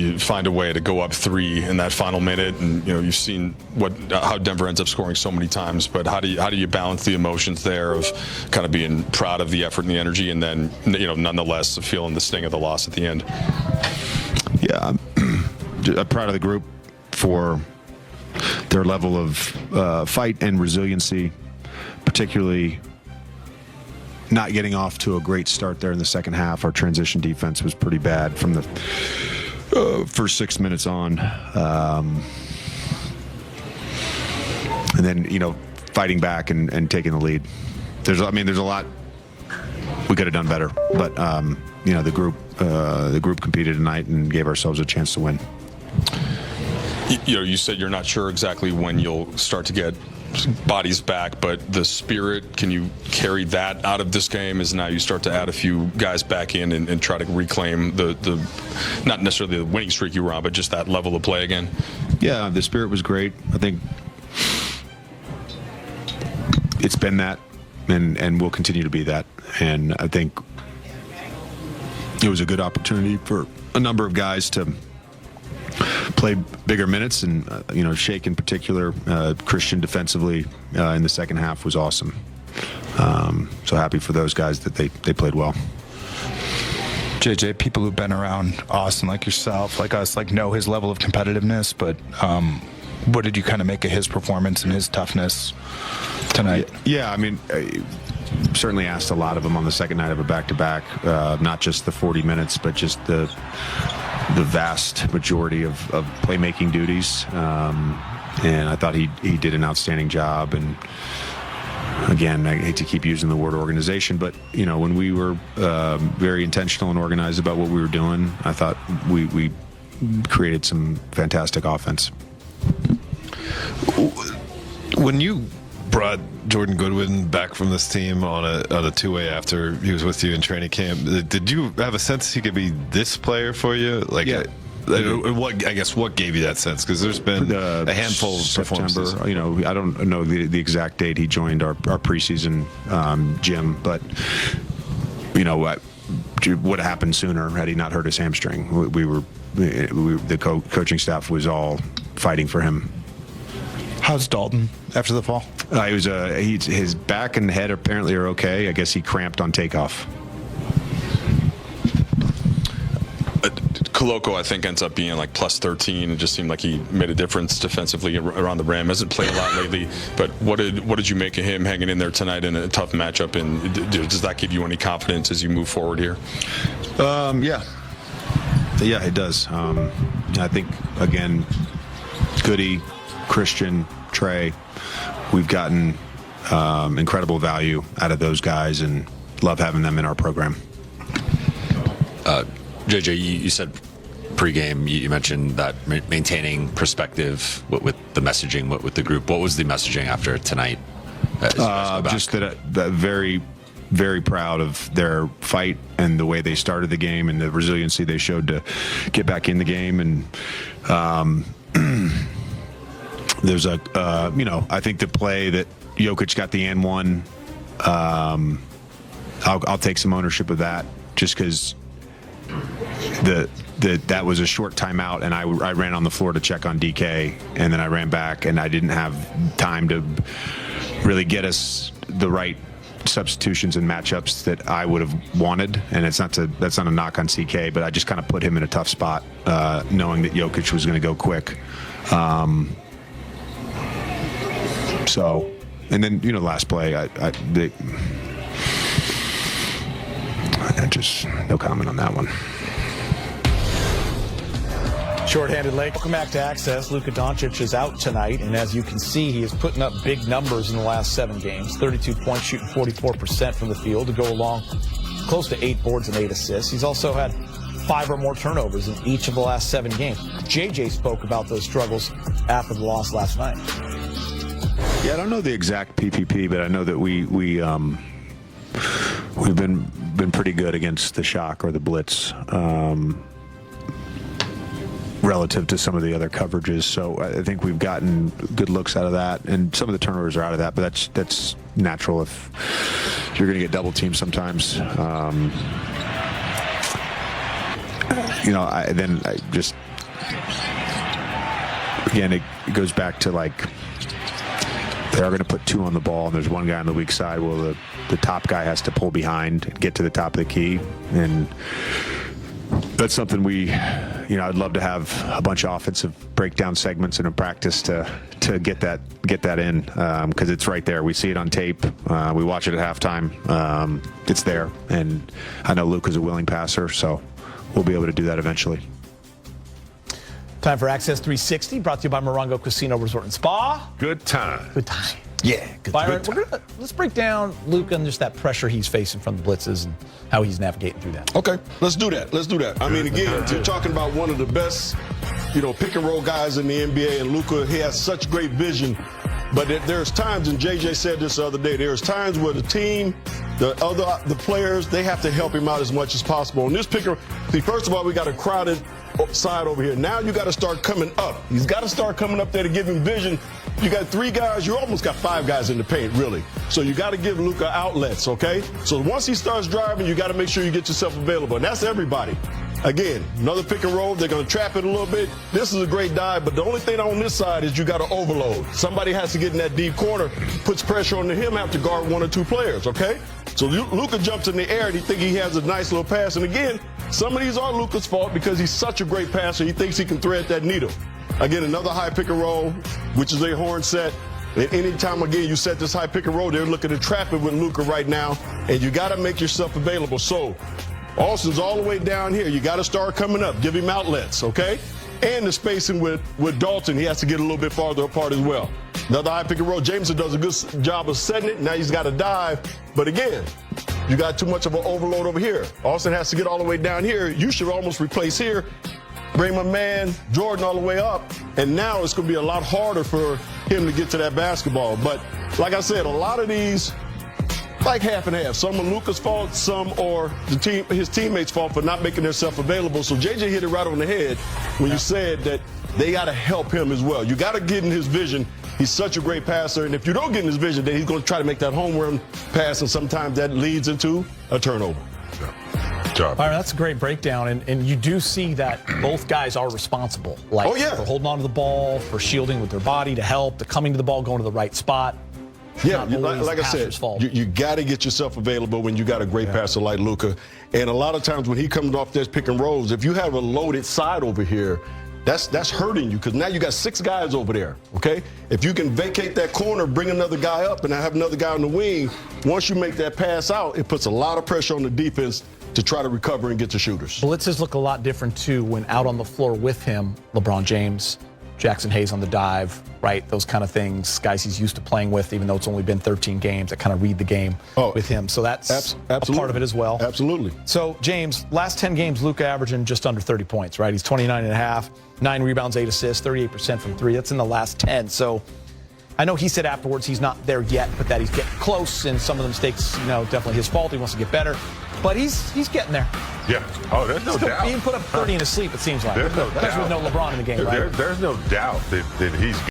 you find a way to go up 3 in that final minute, and you've seen how Denver ends up scoring so many times. But how do you balance the emotions there of kind of being proud of the effort and the energy, and then nonetheless feeling the sting of the loss at the end? Yeah, I'm proud of the group for their level of fight and resiliency, particularly not getting off to a great start there in the second half. Our transition defense was pretty bad from the first 6 minutes on. And then, fighting back and taking the lead. There's a lot we could have done better, but the group competed tonight and gave ourselves a chance to win. You said you're not sure exactly when you'll start to get bodies back, but the spirit, can you carry that out of this game as now you start to add a few guys back in and try to reclaim the not necessarily the winning streak you were on, but just that level of play again? Yeah, the spirit was great. I think it's been that and will continue to be that. And I think it was a good opportunity for a number of guys to play bigger minutes, and Shake in particular, Christian defensively in the second half was awesome. So happy for those guys that they played well. JJ, people who've been around Austin, like yourself, like us, know his level of competitiveness, but what did you kind of make of his performance and his toughness tonight? Yeah, I mean, I certainly asked a lot of him on the second night of a back-to-back, not just the 40 minutes, but just the vast majority of playmaking duties, and I thought he did an outstanding job. And again, I hate to keep using the word organization, but when we were very intentional and organized about what we were doing, I thought we created some fantastic offense. When you brought Jordan Goodwin back from this team on a two-way after he was with you in training camp, did you have a sense he could be this player for you? Yeah. What gave you that sense? Because there's been a handful of performances. I don't know the exact date he joined our preseason gym, but what would have happened sooner had he not hurt his hamstring. The coaching staff was all fighting for him. How's Dalton after the fall? His back and head apparently are okay. I guess he cramped on takeoff. Koloko, I think, ends up being like plus 13. It just seemed like he made a difference defensively around the rim. Hasn't played a lot lately, but what did you make of him hanging in there tonight in a tough matchup? And does that give you any confidence as you move forward here? Yeah, it does. I think, again, Goody, Christian, Trey, we've gotten incredible value out of those guys and love having them in our program. JJ, you said pregame, you mentioned that maintaining perspective with the messaging with the group. What was the messaging after tonight? Just that very, very proud of their fight and the way they started the game and the resiliency they showed to get back in the game. And there's I think the play that Jokic got the and one, I'll take some ownership of that, just because that was a short timeout, and I ran on the floor to check on DK, and then I ran back, and I didn't have time to really get us the right substitutions and matchups that I would have wanted. And that's not a knock on CK, but I just kind of put him in a tough spot, knowing that Jokic was going to go quick. And then last play, just no comment on that one. Shorthanded Lake. Welcome back to Access. Luka Doncic is out tonight, and as you can see, he is putting up big numbers in the last 7 games. 32 points, shooting 44% from the field to go along close to 8 boards and 8 assists. He's also had 5 or more turnovers in each of the last 7 games. JJ spoke about those struggles after the loss last night. Yeah, I don't know the exact PPP, but I know that we've been pretty good against the shock or the blitz, relative to some of the other coverages. So I think we've gotten good looks out of that, and some of the turnovers are out of that, but that's natural if you're going to get double teamed sometimes. Again, it goes back to like they are going to put 2 on the ball, and there's one guy on the weak side. Well, the top guy has to pull behind and get to the top of the key, and that's something I'd love to have a bunch of offensive breakdown segments in a practice to get that in, because it's right there. We see it on tape. We watch it at halftime. It's there, and I know Luka's a willing passer, so we'll be able to do that eventually. Time for Access 360, brought to you by Morongo Casino Resort and Spa. Good time. Good time. Yeah, Byron, let's break down Luka and just that pressure he's facing from the blitzes and how he's navigating through that. Okay, let's do that. I mean, again, you're talking about one of the best, pick and roll guys in the NBA, and Luka, he has such great vision. But there's times, and JJ said this the other day, there's times where the team, the players, they have to help him out as much as possible. And this picker, first of all, we got a crowded side over here. Now you got to start coming up. He's got to start coming up there to give him vision. You got 3 guys. You almost got 5 guys in the paint, really. So you got to give Luka outlets, okay? So once he starts driving, you got to make sure you get yourself available. And that's everybody. Again, another pick and roll. They're going to trap it a little bit. This is a great dive, but the only thing on this side is you got to overload. Somebody has to get in that deep corner, puts pressure on him, have to guard 1 or 2 players, okay? So Luka jumps in the air and he thinks he has a nice little pass. And again, some of these are Luka's fault because he's such a great passer. He thinks he can thread that needle. Again, another high pick and roll, which is a horn set. And anytime, again, you set this high pick and roll, they're looking to trap it with Luka right now. And you got to make yourself available. So Austin's all the way down here. You got to start coming up. Give him outlets, okay? And the spacing with Dalton, he has to get a little bit farther apart as well. Another high pick and roll. Jameson does a good job of setting it. Now he's got to dive. But again, you got too much of an overload over here. Austin has to get all the way down here. You should almost replace here. Bring my man Jordan all the way up. And now it's going to be a lot harder for him to get to that basketball. But like I said, a lot of these, like half and half. Some are Luka's fault, some are his teammates' fault for not making themselves available. So JJ hit it right on the head when you said that they got to help him as well. You got to get in his vision. He's such a great passer, and if you don't get in his vision, then he's going to try to make that home run pass, and sometimes that leads into a turnover. Byron, that's a great breakdown, and you do see that both guys are responsible. Like, for holding on to the ball, for shielding with their body to help, to coming to the ball, going to the right spot. Yeah, like I said, you got to get yourself available when you got a great passer like Luka. And a lot of times when he comes off this pick and rolls, if you have a loaded side over here, that's hurting you because now you got 6 guys over there, okay? If you can vacate that corner, bring another guy up, and have another guy on the wing, once you make that pass out, it puts a lot of pressure on the defense to try to recover and get to shooters. Blitzes look a lot different, too, when out on the floor with him, LeBron James, Jackson Hayes on the dive, right? Those kind of things, guys he's used to playing with, even though it's only been 13 games, that kind of read the game with him. So that's a part of it as well. Absolutely. So, James, last 10 games, Luka averaging just under 30 points, right? He's 29.5, 9 rebounds, 8 assists, 38% from 3. That's in the last 10. So I know he said afterwards he's not there yet, but that he's getting close, and some of the mistakes, definitely his fault. He wants to get better. But he's getting there. Yeah. Oh, there's no doubt. He can put up 30 in his sleep, it seems like. There's no Especially with no LeBron in the game, right? There's no doubt that he's